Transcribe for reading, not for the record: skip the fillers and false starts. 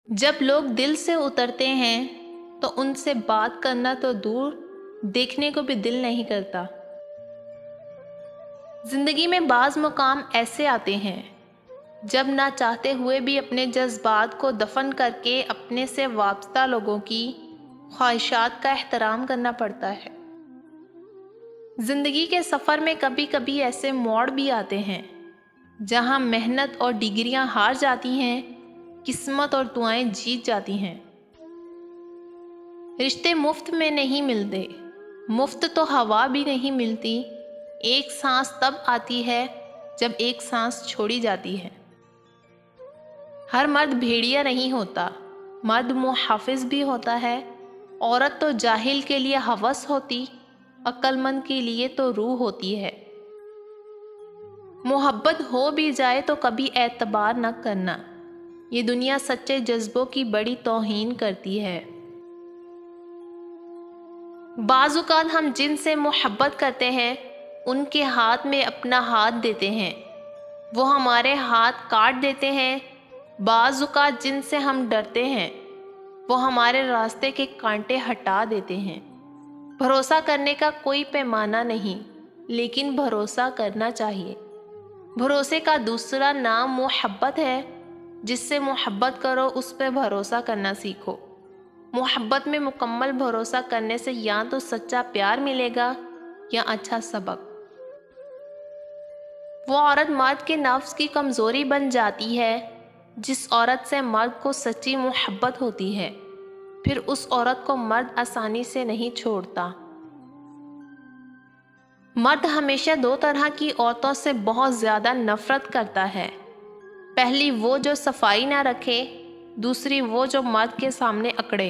جب لوگ دل سے اترتے ہیں تو ان سے بات کرنا تو دور، دیکھنے کو بھی دل نہیں کرتا۔ زندگی میں بعض مقام ایسے آتے ہیں جب نہ چاہتے ہوئے بھی اپنے جذبات کو دفن کر کے اپنے سے وابستہ لوگوں کی خواہشات کا احترام کرنا پڑتا ہے۔ زندگی کے سفر میں کبھی کبھی ایسے موڑ بھی آتے ہیں جہاں محنت اور ڈگریاں ہار جاتی ہیں، قسمت اور دعائیں جیت جاتی ہیں۔ رشتے مفت میں نہیں ملتے، مفت تو ہوا بھی نہیں ملتی۔ ایک سانس تب آتی ہے جب ایک سانس چھوڑی جاتی ہے۔ ہر مرد بھیڑیا نہیں ہوتا، مرد محافظ بھی ہوتا ہے۔ عورت تو جاہل کے لیے ہوس ہوتی، عقل مند کے لیے تو روح ہوتی ہے۔ محبت ہو بھی جائے تو کبھی اعتبار نہ کرنا، یہ دنیا سچے جذبوں کی بڑی توہین کرتی ہے۔ بعض اوقات ہم جن سے محبت کرتے ہیں ان کے ہاتھ میں اپنا ہاتھ دیتے ہیں، وہ ہمارے ہاتھ کاٹ دیتے ہیں۔ بعض اوقات جن سے ہم ڈرتے ہیں وہ ہمارے راستے کے کانٹے ہٹا دیتے ہیں۔ بھروسہ کرنے کا کوئی پیمانہ نہیں، لیکن بھروسہ کرنا چاہیے۔ بھروسے کا دوسرا نام محبت ہے۔ جس سے محبت کرو اس پہ بھروسہ کرنا سیکھو۔ محبت میں مکمل بھروسہ کرنے سے یا تو سچا پیار ملے گا یا اچھا سبق۔ وہ عورت مرد کے نفس کی کمزوری بن جاتی ہے جس عورت سے مرد کو سچی محبت ہوتی ہے، پھر اس عورت کو مرد آسانی سے نہیں چھوڑتا۔ مرد ہمیشہ دو طرح کی عورتوں سے بہت زیادہ نفرت کرتا ہے۔ پہلی وہ جو صفائی نہ رکھے، دوسری وہ جو مرد کے سامنے اکڑے۔